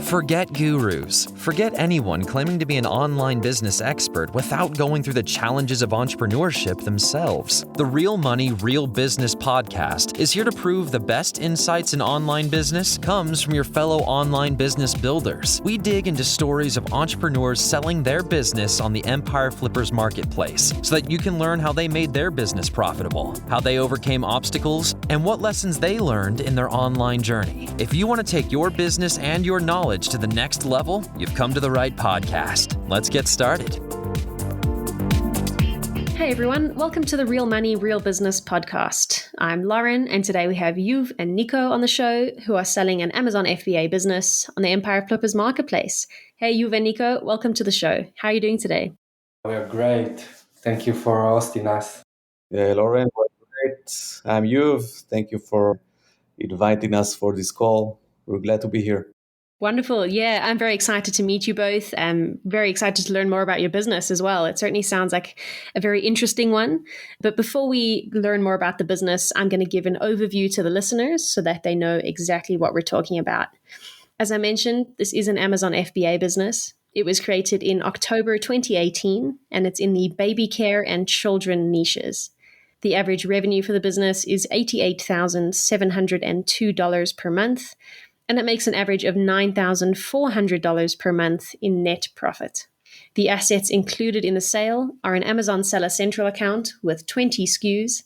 Forget gurus. Forget anyone claiming to be an online business expert without going through the challenges of entrepreneurship themselves. The Real Money, Real Business podcast is here to prove the best insights in online business comes from your fellow online business builders. We dig into stories of entrepreneurs selling their business on the Empire Flippers marketplace so that you can learn how they made their business profitable, how they overcame obstacles, and what lessons they learned in their online journey. If you want to take your business and your knowledge to the next level, you've come to the right podcast. Let's get started. Hey everyone, welcome to the Real Money, Real Business podcast. I'm Lauren, and today we have Yuv and Nico on the show, who are selling an Amazon FBA business on the Empire Flippers marketplace. Hey Yuv and Nico, welcome to the show. How are you doing today? We are great. Thank you for hosting us. Lauren, we're great. I'm Yuv. Thank you for inviting us for this call. We're glad to be here. Wonderful. Yeah, I'm very excited to meet you both. I'm very excited to learn more about your business as well. It certainly sounds like a very interesting one. But before we learn more about the business, I'm going to give an overview to the listeners so that they know exactly what we're talking about. As I mentioned, this is an Amazon FBA business. It was created in October 2018, and it's in the baby care and children niches. The average revenue for the business is $88,702 per month, and it makes an average of $9,400 per month in net profit. The assets included in the sale are an Amazon Seller Central account with 20 SKUs,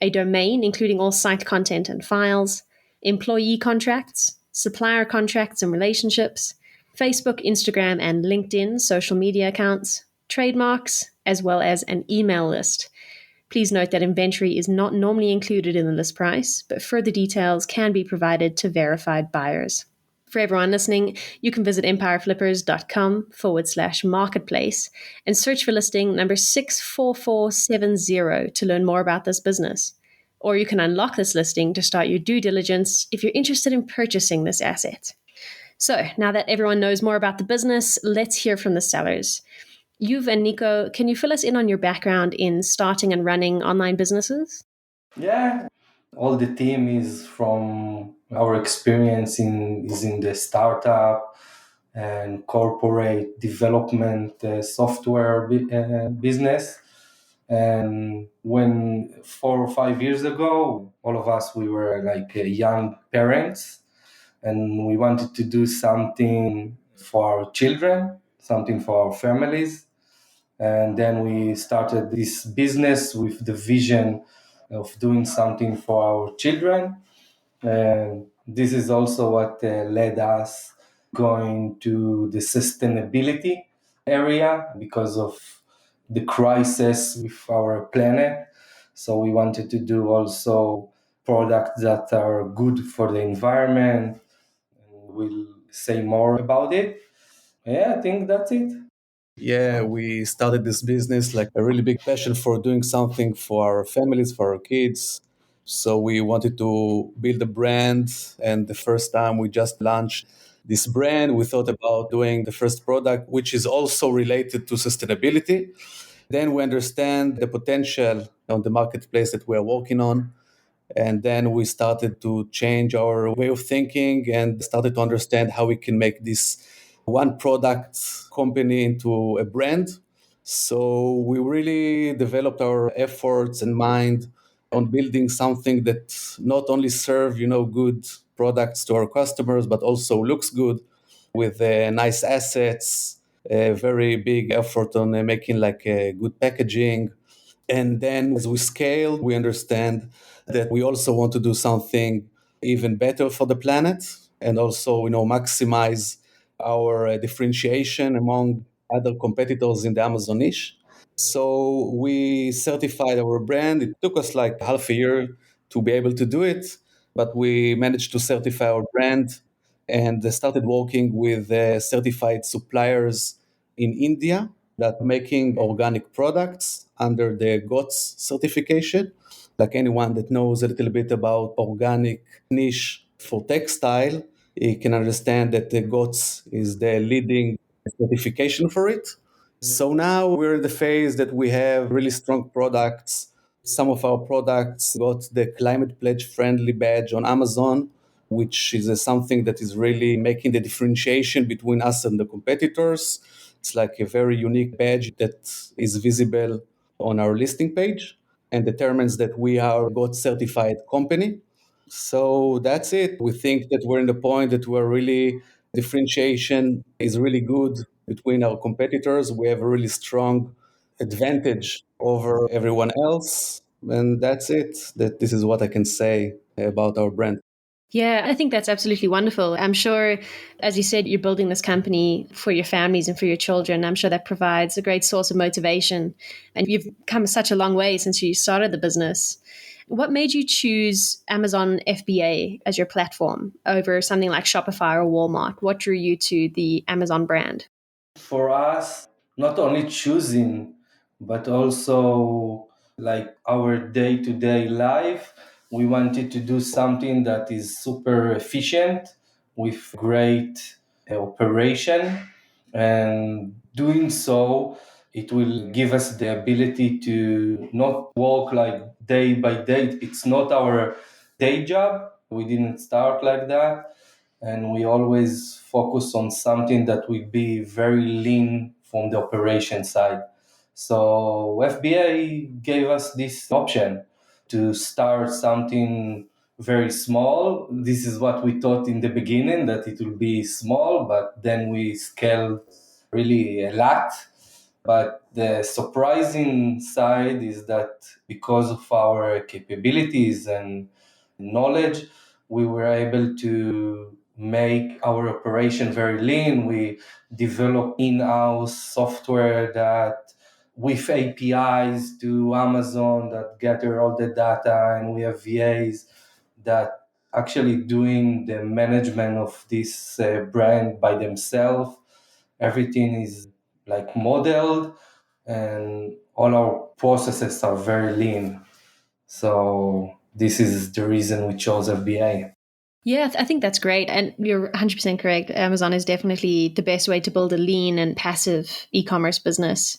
a domain including all site content and files, employee contracts, supplier contracts and relationships, Facebook, Instagram, and LinkedIn social media accounts, trademarks, as well as an email list. Please note that inventory is not normally included in the list price, but further details can be provided to verified buyers. For everyone listening, you can visit empireflippers.com/marketplace and search for listing number 64470 to learn more about this business. Or you can unlock this listing to start your due diligence if you're interested in purchasing this asset. So now that everyone knows more about the business, let's hear from the sellers. Yuv and Nico, can you fill us in on your background in starting and running online businesses? Yeah, all the team is from our experience in the startup and corporate development software business. And when 4 or 5 years ago, all of us, we were like young parents, and we wanted to do something for our children, something for our families. And then we started this business with the vision of doing something for our children. And this is also what led us going to the sustainability area because of the crisis with our planet. So we wanted to do also products that are good for the environment. We'll say more about it. Yeah, I think that's it. Yeah, we started this business like a really big passion for doing something for our families, for our kids. So we wanted to build a brand. And the first time we just launched this brand, we thought about doing the first product, which is also related to sustainability. Then we understand the potential on the marketplace that we are working on. And then we started to change our way of thinking and started to understand how we can make this one product company into a brand. So we really developed our efforts and mind on building something that not only serve, good products to our customers, but also looks good with nice assets, a very big effort on making like a good packaging. And then as we scale, we understand that we also want to do something even better for the planet and also, maximize our differentiation among other competitors in the Amazon niche. So we certified our brand. It took us like half a year to be able to do it, but we managed to certify our brand and started working with certified suppliers in India that are making organic products under the GOTS certification. Like anyone that knows a little bit about organic niche for textile, you can understand that the GOTS is the leading certification for it. So now we're in the phase that we have really strong products. Some of our products got the Climate Pledge Friendly badge on Amazon, which is something that is really making the differentiation between us and the competitors. It's like a very unique badge that is visible on our listing page and determines that we are a GOTS certified company. So that's it. We think that we're in the point that we're really differentiation is really good between our competitors. We have a really strong advantage over everyone else. And that's it. That this is what I can say about our brand. Yeah, I think that's absolutely wonderful. I'm sure, as you said, you're building this company for your families and for your children. I'm sure that provides a great source of motivation. And you've come such a long way since you started the business. What made you choose Amazon FBA as your platform over something like Shopify or Walmart? What drew you to the Amazon brand? For us, not only choosing, but also like our day to day life, we wanted to do something that is super efficient with great operation. And doing so, it will give us the ability to not work like day by day. It's not our day job. We didn't start like that, and we always focus on something that will be very lean from the operation side. So FBA gave us this option to start something very small. This is what we thought in the beginning, that it will be small, but then we scaled really a lot. But the surprising side is that because of our capabilities and knowledge, we were able to make our operation very lean. We develop in-house software that with APIs to Amazon that gather all the data, and we have VAs that actually doing the management of this brand by themselves. Everything is like modeled, and all our processes are very lean. So this is the reason we chose FBA. Yeah, I think that's great. And you're 100% correct. Amazon is definitely the best way to build a lean and passive e-commerce business.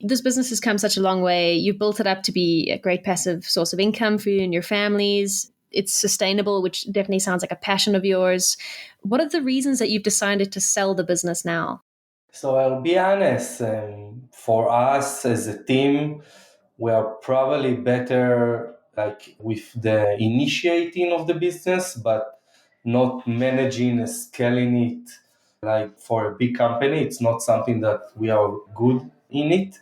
This business has come such a long way. You've built it up to be a great passive source of income for you and your families. It's sustainable, which definitely sounds like a passion of yours. What are the reasons that you've decided to sell the business now? So I'll be honest, for us as a team, we are probably better like with the initiating of the business, but not managing and scaling it. Like for a big company, it's not something that we are good in it.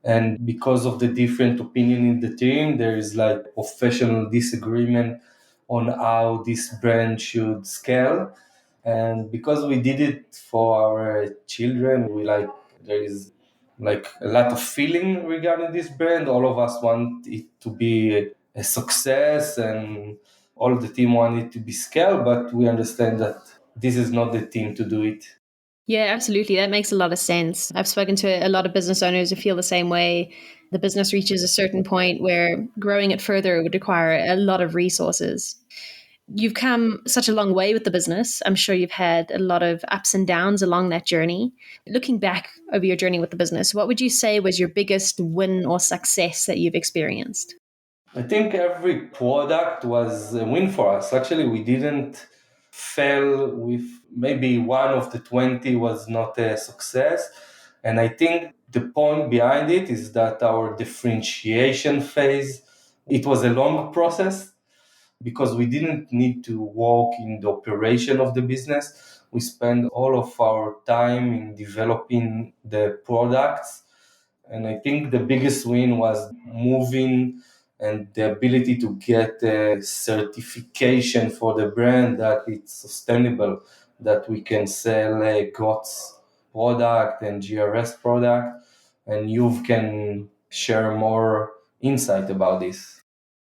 And because of the different opinion in the team, there is like professional disagreement on how this brand should scale. And because we did it for our children, we like there is like a lot of feeling regarding this brand. All of us want it to be a success, and all of the team want it to be scaled, but we understand that this is not the team to do it. Yeah, absolutely. That makes a lot of sense. I've spoken to a lot of business owners who feel the same way. The business reaches a certain point where growing it further would require a lot of resources. You've come such a long way with the business. I'm sure you've had a lot of ups and downs along that journey. Looking back over your journey with the business, what would you say was your biggest win or success that you've experienced? I think every product was a win for us. Actually, we didn't fail with maybe one of the 20 was not a success. And I think the point behind it is that our differentiation phase, it was a long process because we didn't need to work in the operation of the business. We spend all of our time in developing the products. And I think the biggest win was moving and the ability to get a certification for the brand that it's sustainable, that we can sell a GOTS product and GRS product. And you can share more insight about this.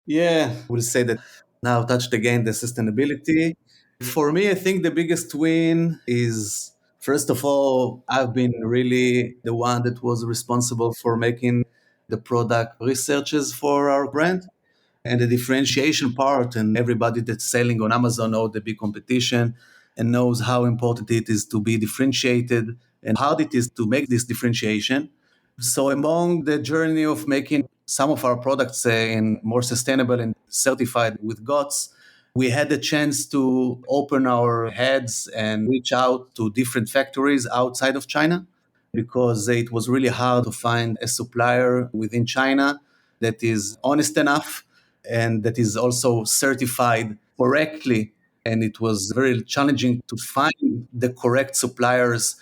Yeah, we'll say that now touched again the sustainability. For me, I think the biggest win is first of all, I've been really the one that was responsible for making the product researches for our brand and the differentiation part. And everybody that's selling on Amazon knows the big competition and knows how important it is to be differentiated and how it is to make this differentiation. So among the journey of making some of our products in more sustainable and certified with GOTS, We had the chance to open our heads and reach out to different factories outside of China because it was really hard to find a supplier within China that is honest enough and that is also certified correctly. And it was very challenging to find the correct suppliers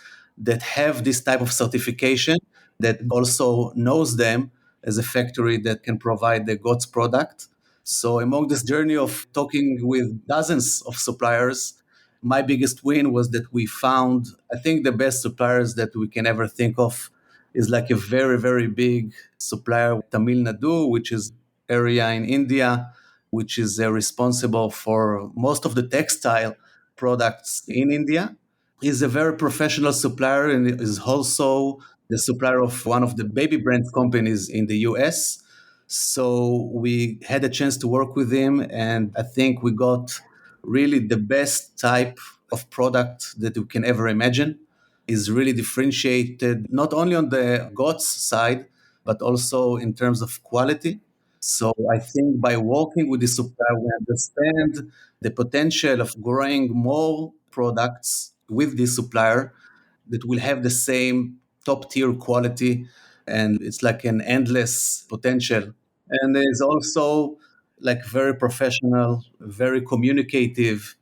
that have this type of certification, that also knows them as a factory that can provide the GOTS product. So, among this journey of talking with dozens of suppliers, my biggest win was that we found, I think, the best suppliers that we can ever think of is like a very, very big supplier, Tamil Nadu, which is area in India, which is responsible for most of the textile products in India. He's a very professional supplier and is also the supplier of one of the baby brand companies in the US. So we had a chance to work with him, and I think we got really the best type of product that you can ever imagine. Is really differentiated not only on the GOTS side, but also in terms of quality. So I think by working with the supplier, we understand the potential of growing more products with this supplier that will have the same top tier quality. And it's like an endless potential. And there's also like very professional, very communicative.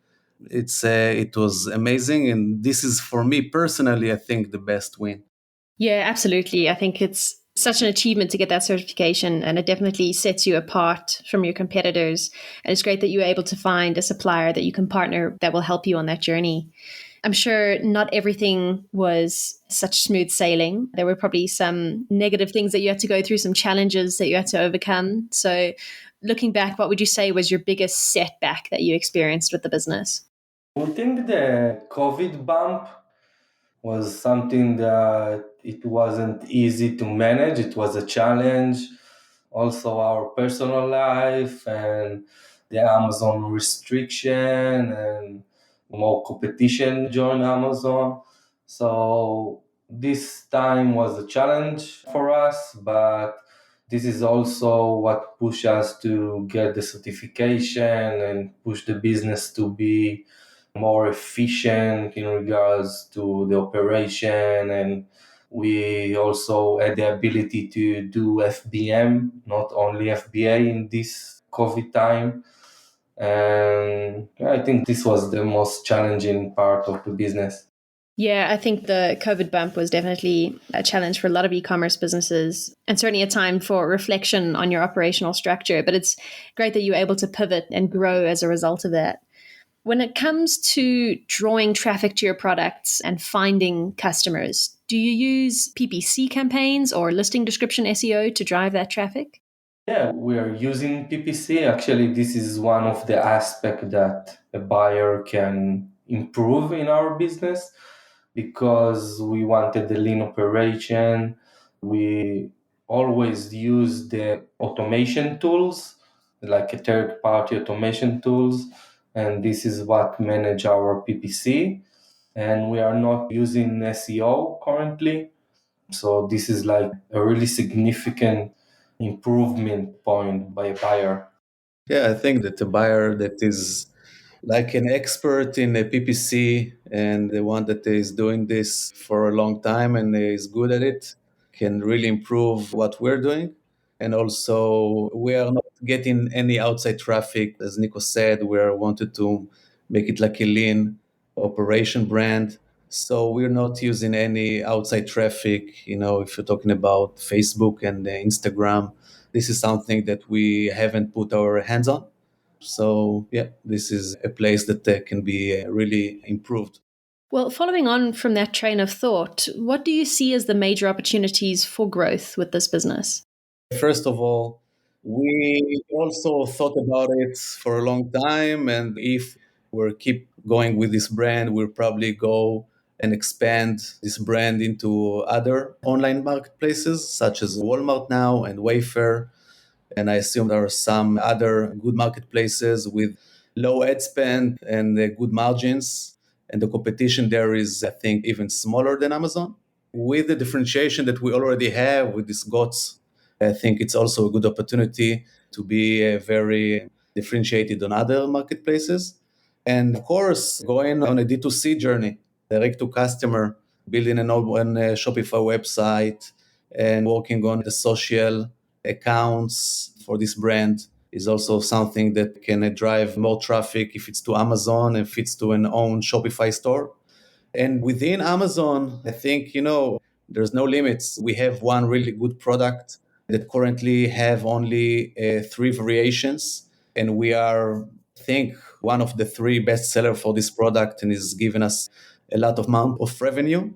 It was amazing. And this is for me personally, I think the best win. Yeah, absolutely. I think it's such an achievement to get that certification, and it definitely sets you apart from your competitors. And it's great that you were able to find a supplier that you can partner that will help you on that journey. I'm sure not everything was such smooth sailing. There were probably some negative things that you had to go through, some challenges that you had to overcome. So, looking back, what would you say was your biggest setback that you experienced with the business? I think the COVID bump was something that it wasn't easy to manage. It was a challenge. Also, our personal life and the Amazon restriction and more competition join Amazon. So this time was a challenge for us, but this is also what pushed us to get the certification and push the business to be more efficient in regards to the operation. And we also had the ability to do FBM, not only FBA in this COVID time. And I think this was the most challenging part of the business. Yeah, I think the COVID bump was definitely a challenge for a lot of e-commerce businesses, and certainly a time for reflection on your operational structure. But it's great that you were able to pivot and grow as a result of that. When it comes to drawing traffic to your products and finding customers, do you use PPC campaigns or listing description SEO to drive that traffic? Yeah, we are using PPC. Actually, this is one of the aspects that a buyer can improve in our business because we wanted the lean operation. We always use the automation tools, like a third party automation tools, and this is what manage our PPC. And we are not using SEO currently. So this is like a really significant improvement point by a buyer. Yeah, I think that a buyer that is like an expert in a PPC and the one that is doing this for a long time and is good at it can really improve what we're doing. And also, we are not getting any outside traffic. As Nico said, we wanted to make it like a lean operation brand. So we're not using any outside traffic. You know, if you're talking about Facebook and Instagram, this is something that we haven't put our hands on. So, yeah, this is a place that can be really improved. Well, following on from that train of thought, what do you see as the major opportunities for growth with this business? First of all, we also thought about it for a long time. And if we keep going with this brand, we'll probably go and expand this brand into other online marketplaces such as Walmart now and Wayfair. And I assume there are some other good marketplaces with low ad spend and good margins. And the competition there is, I think, even smaller than Amazon. With the differentiation that we already have with this GOTS, I think it's also a good opportunity to be very differentiated on other marketplaces. And of course, going on a D2C journey, direct to customer, building an Shopify website and working on the social accounts for this brand is also something that can drive more traffic if it's to Amazon and if it's to an own Shopify store. And within Amazon, I think, there's no limits. We have one really good product that currently have only 3 variations. And we are, I think, one of the 3 best sellers for this product and is giving us a lot of amount of revenue.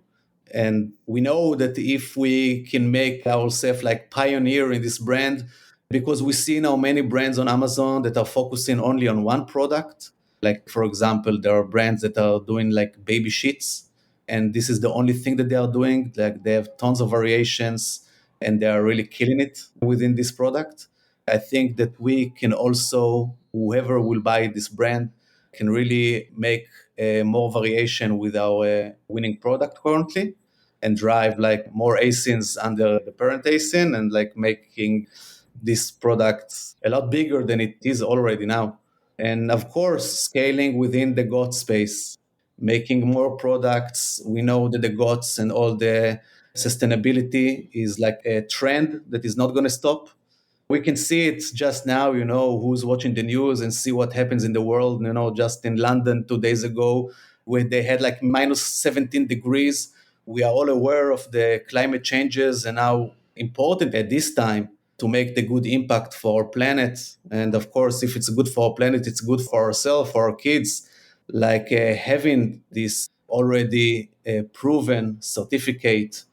And we know that if we can make ourselves like pioneer in this brand, because we see now many brands on Amazon that are focusing only on one product. Like, for example, there are brands that are doing like baby sheets, and this is the only thing that they are doing. Like, they have tons of variations and they are really killing it within this product. I think that we can also, whoever will buy this brand, can really make more variation with our winning product currently and drive like more ASINs under the parent ASIN and like making this product a lot bigger than it is already now. And of course, scaling within the GOTS space, making more products. We know that the GOTS and all the sustainability is like a trend that is not going to stop. We can see it just now, who's watching the news and see what happens in the world. Just in London 2 days ago, where they had like minus 17 degrees. We are all aware of the climate changes and how important at this time to make the good impact for our planet. And of course, if it's good for our planet, it's good for ourselves, for our kids. Like having this already proven certificate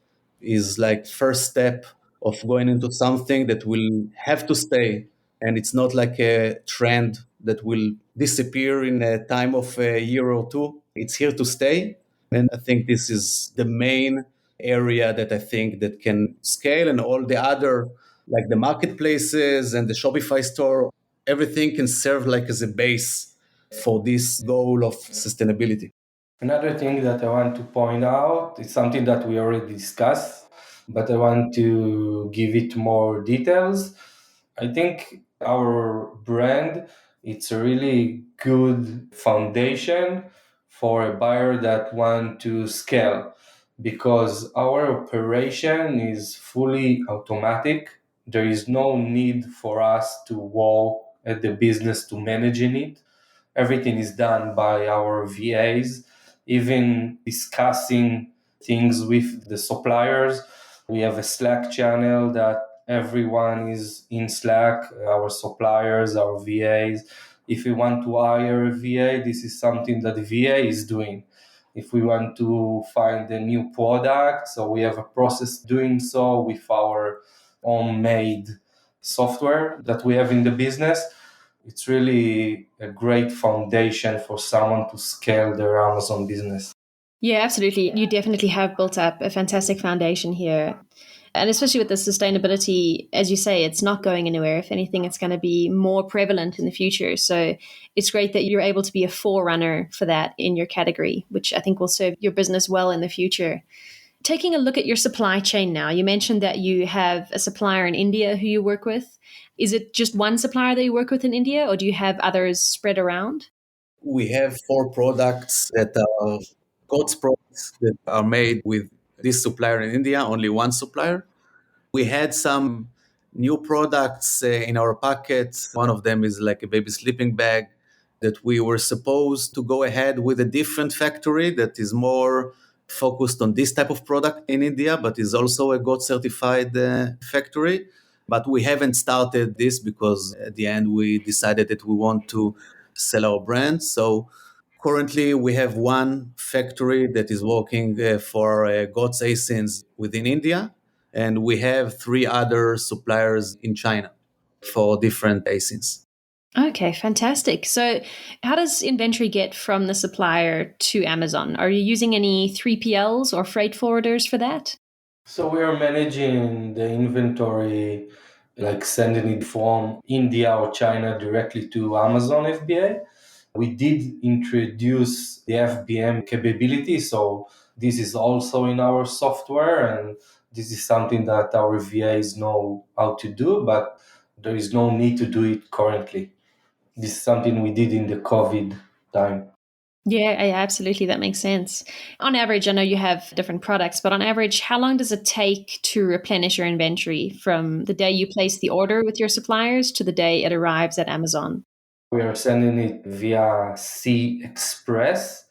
is like first step of going into something that will have to stay. And it's not like a trend that will disappear in a time of a year or 2. It's here to stay. And I think this is the main area that I think that can scale, and all the other, like the marketplaces and the Shopify store, everything can serve like as a base for this goal of sustainability. Another thing that I want to point out is something that we already discussed, but I want to give it more details. I think our brand, it's a really good foundation for a buyer that want to scale, because our operation is fully automatic. There is no need for us to walk at the business to managing it. Everything is done by our VAs, even discussing things with the suppliers. We have a Slack channel that everyone is in Slack, our suppliers, our VAs. If we want to hire a VA, this is something that the VA is doing. If we want to find a new product, so we have a process doing so with our own made software that we have in the business. It's really a great foundation for someone to scale their Amazon business. Yeah, absolutely. You definitely have built up a fantastic foundation here. And especially with the sustainability, as you say, it's not going anywhere. If anything, it's going to be more prevalent in the future. So it's great that you're able to be a forerunner for that in your category, which I think will serve your business well in the future. Taking a look at your supply chain now, you mentioned that you have a supplier in India who you work with. Is it just one supplier that you work with in India, or do you have others spread around? We have 4 products that are GOTS products that are made with this supplier in India, only one supplier. We had some new products in our packet. One of them is like a baby sleeping bag that we were supposed to go ahead with a different factory that is more focused on this type of product in India, but is also a GOTS certified factory. But we haven't started this because at the end we decided that we want to sell our brand. So currently we have one factory that is working for GOTS ASINs within India, and we have 3 other suppliers in China for different ASINs. Okay, fantastic. So how does inventory get from the supplier to Amazon? Are you using any 3PLs or freight forwarders for that? So we are managing the inventory, like sending it from India or China directly to Amazon FBA. We did introduce the FBM capability, so this is also in our software, and this is something that our VAs know how to do, but there is no need to do it currently. This is something we did in the COVID time. Yeah, absolutely. That makes sense. On average, I know you have different products, but on average, how long does it take to replenish your inventory from the day you place the order with your suppliers to the day it arrives at Amazon? We are sending it via Sea Express.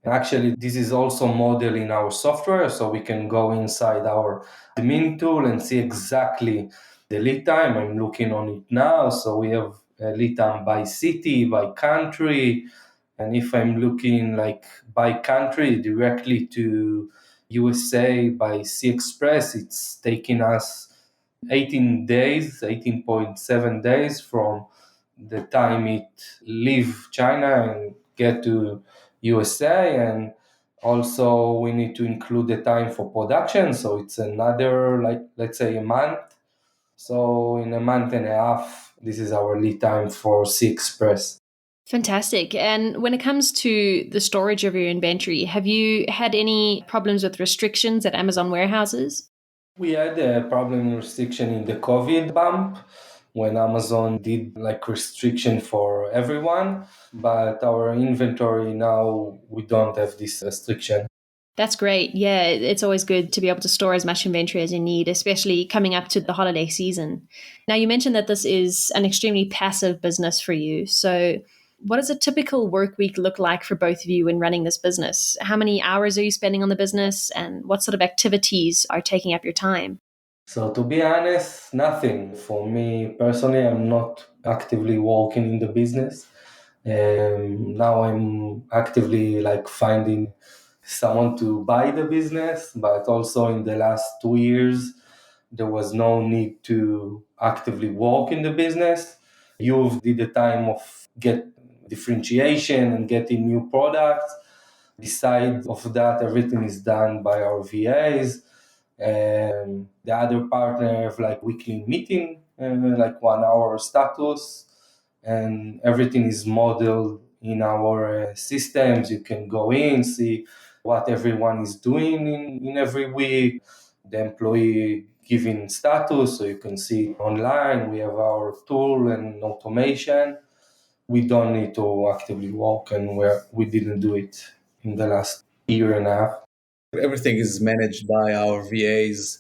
Actually, this is also modeled in our software, so we can go inside our admin tool and see exactly the lead time. I'm looking on it now, so we have a lead time by city, by country, and if I'm looking like by country directly to USA by Sea Express, it's taking us 18 days, 18.7 days from the time it leave China and get to USA. And also we need to include the time for production. So it's another, like, let's say a month. So in a month and a half, this is our lead time for Sea Express. Fantastic. And when it comes to the storage of your inventory, have you had any problems with restrictions at Amazon warehouses? We had a problem restriction in the COVID bump when Amazon did like restriction for everyone, but our inventory now we don't have this restriction. That's great. Yeah, it's always good to be able to store as much inventory as you need, especially coming up to the holiday season. Now, you mentioned that this is an extremely passive business for you. So, what does a typical work week look like for both of you in running this business? How many hours are you spending on the business, and what sort of activities are taking up your time? So to be honest, nothing. For me personally, I'm not actively working in the business. Now I'm actively like finding someone to buy the business, but also in the last 2 years, there was no need to actively work in the business. You did the time of get differentiation and getting new products. Besides of that, everything is done by our VAs. The other partner have like weekly meeting, like 1 hour status, and everything is modeled in our systems. You can go in, see what everyone is doing in every week, the employee giving status, so you can see it online. We have our tool and automation. We don't need to actively work, and we didn't do it in the last year and a half. Everything is managed by our VAs,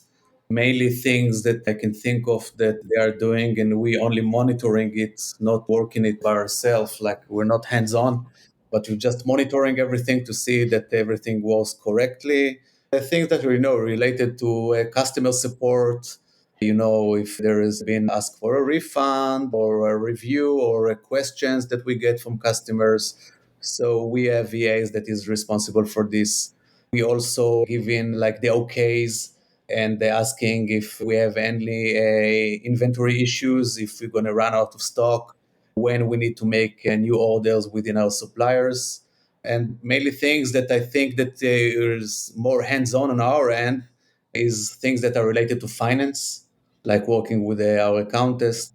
mainly things that I can think of that they are doing, and we only monitoring it, not working it by ourselves. Like we're not hands on, but we're just monitoring everything to see that everything works correctly. The things that we know related to customer support, if there has been asked for a refund or a review or questions that we get from customers. So we have VAs that is responsible for this. We also give in like the OKs, and they're asking if we have any inventory issues, if we're going to run out of stock, when we need to make new orders within our suppliers. And mainly things that I think that is more hands-on our end is things that are related to finance, like working with our accountants,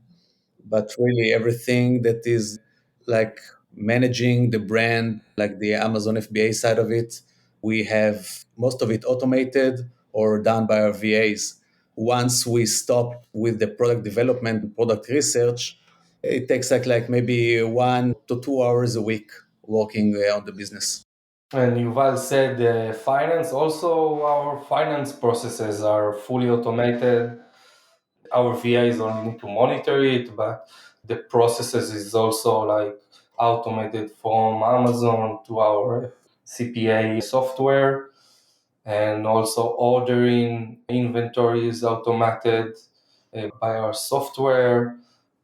but really everything that is like managing the brand, like the Amazon FBA side of it, we have most of it automated or done by our VAs. Once we stop with the product development, product research, it takes like maybe 1 to 2 hours a week working on the business. And Yuval said finance, also our finance processes are fully automated. Our VAs only need to monitor it, but the processes is also like automated from Amazon to our CPA software. And also ordering inventory is automated by our software.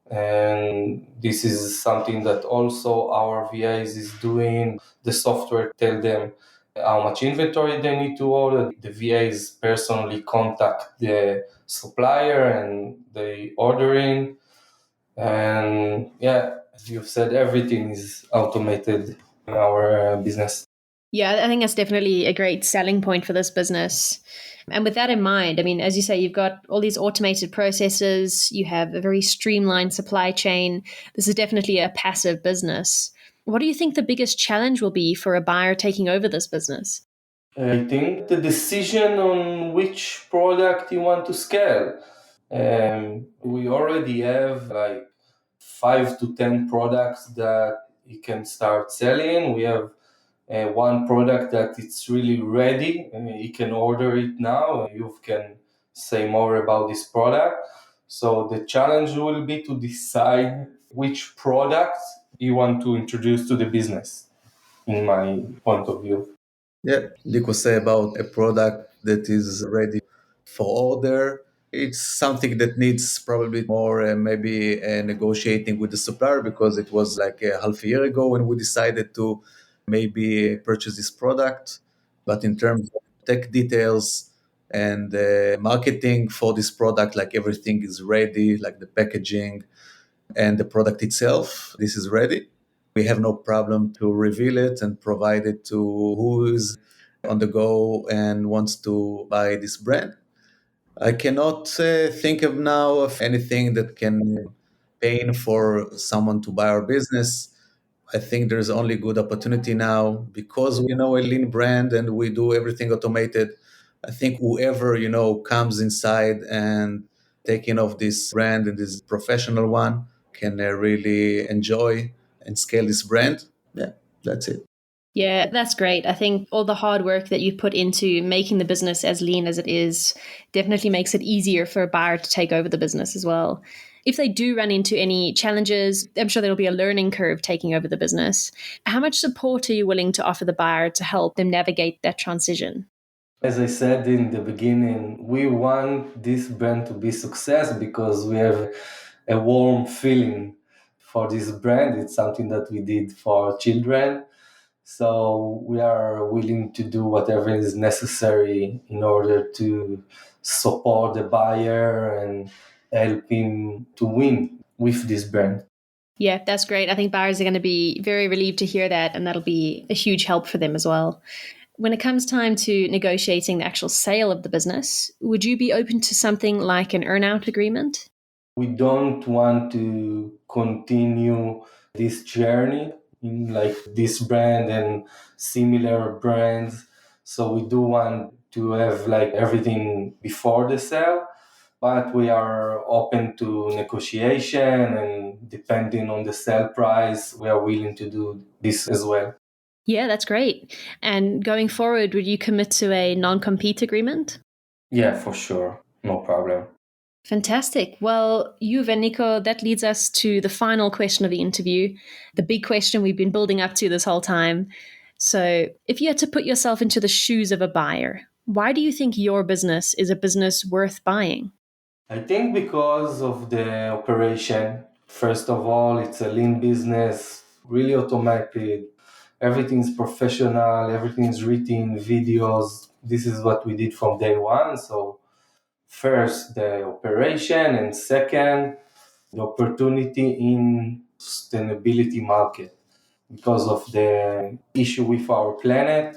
And this is something that also our VAs is doing. The software tell them how much inventory they need to order. The VAs personally contact the supplier and they ordering. And yeah, as you've said, everything is automated in our business. Yeah, I think that's definitely a great selling point for this business. And with that in mind, I mean, as you say, you've got all these automated processes, you have a very streamlined supply chain. This is definitely a passive business. What do you think the biggest challenge will be for a buyer taking over this business? I think the decision on which product you want to scale. We already have like 5 to 10 products that he can start selling. We have one product that it's really ready and you can order it now. You can say more about this product. So the challenge will be to decide which products you want to introduce to the business, in my point of view. Yeah, Nico say about a product that is ready for order. It's something that needs probably more maybe negotiating with the supplier because it was like a half a year ago when we decided to maybe purchase this product. But in terms of tech details and marketing for this product, like everything is ready, like the packaging and the product itself, this is ready. We have no problem to reveal it and provide it to who is on the go and wants to buy this brand. I cannot think of now of anything that can pain for someone to buy our business. I think there's only good opportunity now because we know a lean brand and we do everything automated. I think whoever, comes inside and taking off this brand and this professional one can really enjoy and scale this brand. Yeah, that's it. Yeah, that's great. I think all the hard work that you put into making the business as lean as it is definitely makes it easier for a buyer to take over the business as well. If they do run into any challenges, I'm sure there'll be a learning curve taking over the business. How much support are you willing to offer the buyer to help them navigate that transition? As I said in the beginning, we want this brand to be success because we have a warm feeling for this brand. It's something that we did for our children. So we are willing to do whatever is necessary in order to support the buyer and help him to win with this brand. Yeah, that's great. I think buyers are going to be very relieved to hear that, and that'll be a huge help for them as well. When it comes time to negotiating the actual sale of the business, would you be open to something like an earnout agreement? We don't want to continue this journey in like this brand and similar brands. So we do want to have like everything before the sale, but we are open to negotiation and depending on the sale price, we are willing to do this as well. Yeah, that's great. And going forward, would you commit to a non-compete agreement? Yeah, for sure. No problem. Fantastic. Well, Yuv and Nico, that leads us to the final question of the interview, the big question we've been building up to this whole time. So, if you had to put yourself into the shoes of a buyer, why do you think your business is a business worth buying? I think because of the operation, first of all, it's a lean business, really automated. Everything's professional, everything's written, videos. This is what we did from day one. So, first, the operation, and second, the opportunity in sustainability market because of the issue with our planet.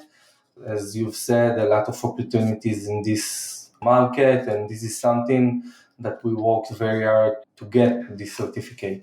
As you've said, a lot of opportunities in this market, and this is something that we worked very hard to get this certificate.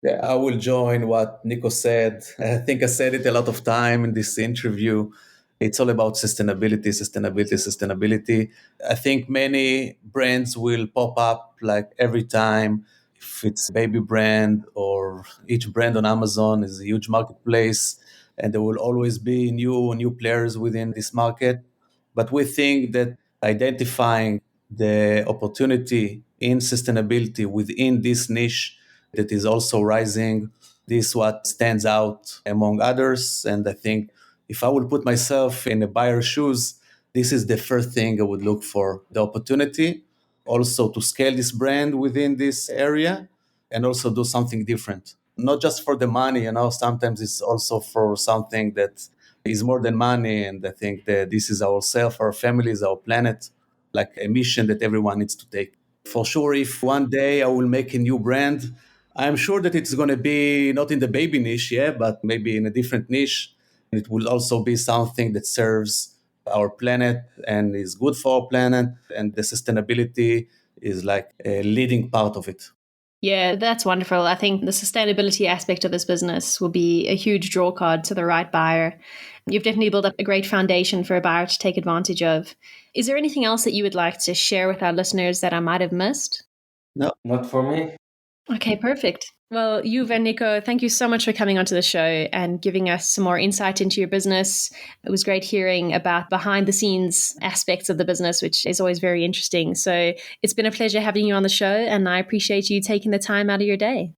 Yeah, I will join what Nico said. I think I said it a lot of time in this interview. It's all about sustainability, sustainability, sustainability. I think many brands will pop up like every time. If it's a baby brand or each brand on Amazon is a huge marketplace, and there will always be new players within this market. But we think that identifying the opportunity in sustainability within this niche that is also rising, this is what stands out among others. And I think if I would put myself in a buyer's shoes, this is the first thing I would look for, the opportunity also to scale this brand within this area and also do something different. Not just for the money, sometimes it's also for something that is more than money. And I think that this is ourself, our families, our planet, like a mission that everyone needs to take. For sure, if one day I will make a new brand, I'm sure that it's going to be not in the baby niche, yeah, but maybe in a different niche. It will also be something that serves our planet and is good for our planet. And the sustainability is like a leading part of it. Yeah, that's wonderful. I think the sustainability aspect of this business will be a huge draw card to the right buyer. You've definitely built up a great foundation for a buyer to take advantage of. Is there anything else that you would like to share with our listeners that I might have missed? No. Not for me. Okay, perfect. Well, Juve and Nico, thank you so much for coming onto the show and giving us some more insight into your business. It was great hearing about behind the scenes aspects of the business, which is always very interesting. So it's been a pleasure having you on the show, and I appreciate you taking the time out of your day.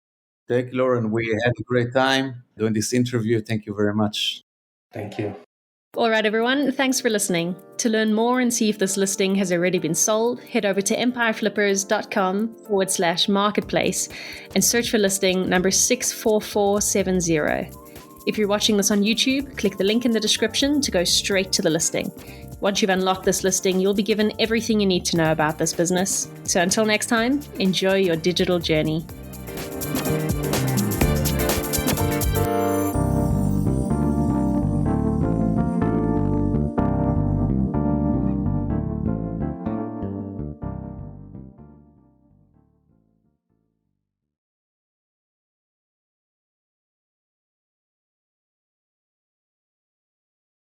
Thank you, Lauren. We had a great time doing this interview. Thank you very much. Thank you. All right, everyone, thanks for listening. To learn more and see if this listing has already been sold, head over to empireflippers.com/marketplace and search for listing number 64470. If you're watching this on YouTube, click the link in the description to go straight to the listing. Once you've unlocked this listing, you'll be given everything you need to know about this business. So until next time, enjoy your digital journey.